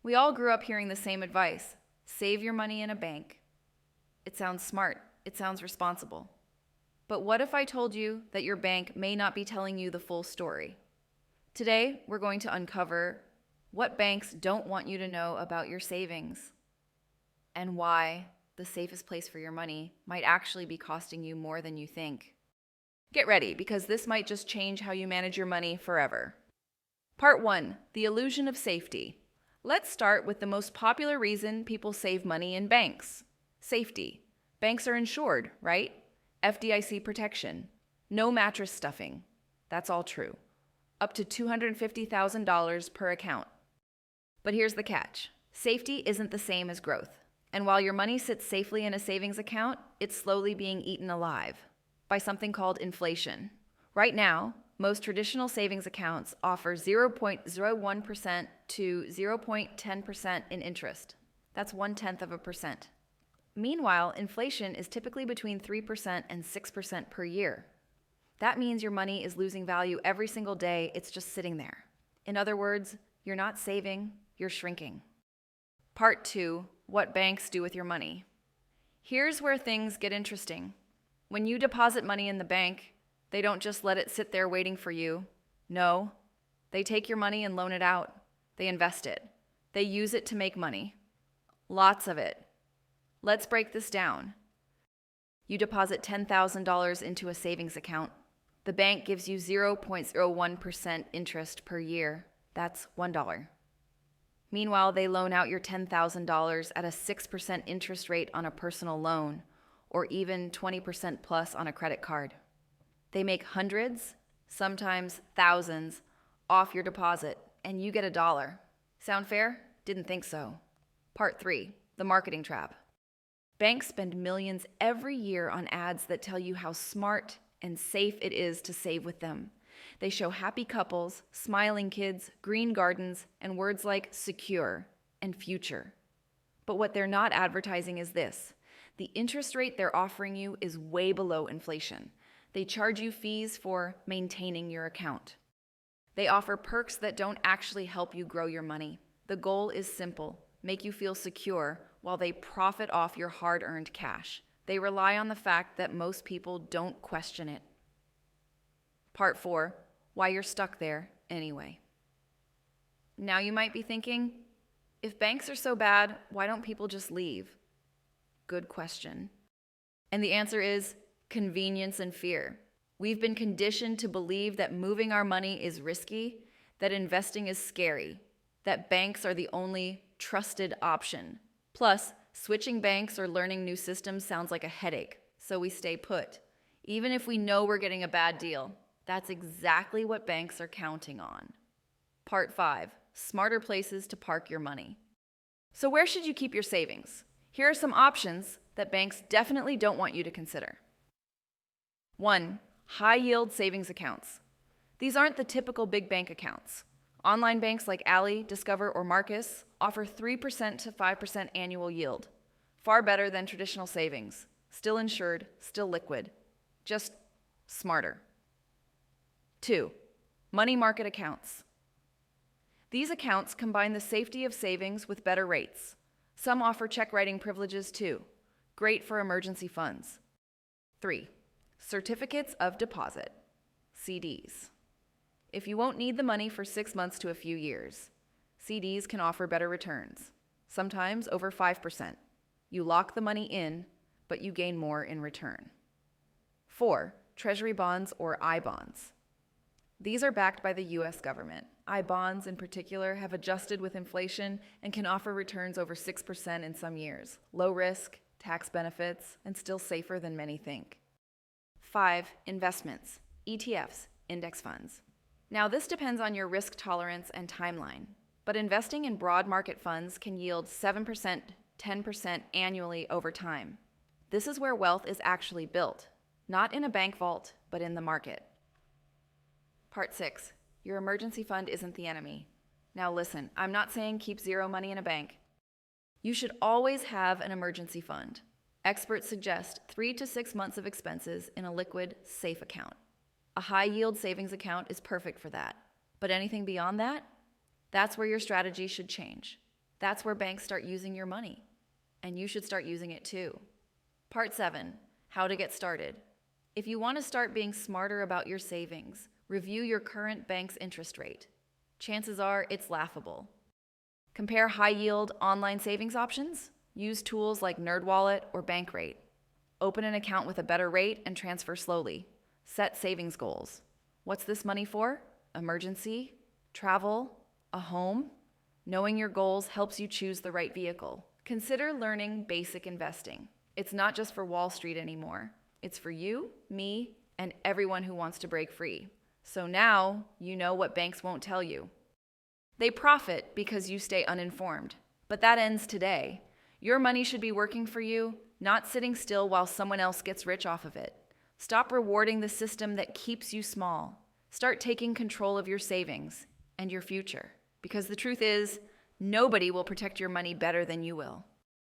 We all grew up hearing the same advice: save your money in a bank. It sounds smart, it sounds responsible. But what if I told you that your bank may not be telling you the full story? Today, we're going to uncover what banks don't want you to know about your savings and why the safest place for your money might actually be costing you more than you think. Get ready, because this might just change how you manage your money forever. Part 1, the illusion of safety. Let's start with the most popular reason people save money in banks: safety. Banks are insured, right? FDIC protection. No mattress stuffing. That's all true. Up to $250,000 per account. But here's the catch: safety isn't the same as growth. And while your money sits safely in a savings account, it's slowly being eaten alive by something called inflation. Right now, most traditional savings accounts offer 0.01% to 0.10% in interest. That's 0.1%. Meanwhile, inflation is typically between 3% and 6% per year. That means your money is losing value every single day. It's just sitting there. In other words, you're not saving, you're shrinking. Part 2, what banks do with your money. Here's where things get interesting. When you deposit money in the bank, they don't just let it sit there waiting for you. No, they take your money and loan it out. They invest it. They use it to make money. Lots of it. Let's break this down. You deposit $10,000 into a savings account. The bank gives you 0.01% interest per year. That's $1. Meanwhile, they loan out your $10,000 at a 6% interest rate on a personal loan, or even 20% plus on a credit card. They make hundreds, sometimes thousands, off your deposit, and you get $1. Sound fair? Didn't think so. Part 3, the marketing trap. Banks spend millions every year on ads that tell you how smart and safe it is to save with them. They show happy couples, smiling kids, green gardens, and words like secure and future. But what they're not advertising is this: the interest rate they're offering you is way below inflation. They charge you fees for maintaining your account. They offer perks that don't actually help you grow your money. The goal is simple: make you feel secure while they profit off your hard-earned cash. They rely on the fact that most people don't question it. Part 4, why you're stuck there anyway. Now you might be thinking, if banks are so bad, why don't people just leave? Good question. And the answer is convenience and fear. We've been conditioned to believe that moving our money is risky, that investing is scary, that banks are the only trusted option. Plus, switching banks or learning new systems sounds like a headache, so we stay put, even if we know we're getting a bad deal. That's exactly what banks are counting on. Part 5, smarter places to park your money. So where should you keep your savings? Here are some options that banks definitely don't want you to consider. 1, high-yield savings accounts. These aren't the typical big bank accounts. Online banks like Ally, Discover, or Marcus offer 3% to 5% annual yield. Far better than traditional savings. Still insured, still liquid. Just smarter. 2, money market accounts. These accounts combine the safety of savings with better rates. Some offer check writing privileges too. Great for emergency funds. 3, certificates of deposit, CDs. If you won't need the money for 6 months to a few years, CDs can offer better returns, sometimes over 5%. You lock the money in, but you gain more in return. 4, treasury bonds or I-bonds. These are backed by the US government. I-bonds in particular have adjusted with inflation and can offer returns over 6% in some years. Low risk, tax benefits, and still safer than many think. 5, investments, ETFs, index funds. Now, this depends on your risk tolerance and timeline, but investing in broad market funds can yield 7%, 10% annually over time. This is where wealth is actually built, not in a bank vault, but in the market. Part 6, your emergency fund isn't the enemy. Now listen, I'm not saying keep zero money in a bank. You should always have an emergency fund. Experts suggest 3 to 6 months of expenses in a liquid, safe account. A high-yield savings account is perfect for that. But anything beyond that? That's where your strategy should change. That's where banks start using your money, and you should start using it too. Part 7, how to get started. If you want to start being smarter about your savings, review your current bank's interest rate. Chances are it's laughable. Compare high-yield online savings options. Use tools like NerdWallet or Bankrate. Open an account with a better rate and transfer slowly. Set savings goals. What's this money for? Emergency? Travel? A home? Knowing your goals helps you choose the right vehicle. Consider learning basic investing. It's not just for Wall Street anymore. It's for you, me, and everyone who wants to break free. So now you know what banks won't tell you. They profit because you stay uninformed. But that ends today. Your money should be working for you, not sitting still while someone else gets rich off of it. Stop rewarding the system that keeps you small. Start taking control of your savings and your future. Because the truth is, nobody will protect your money better than you will.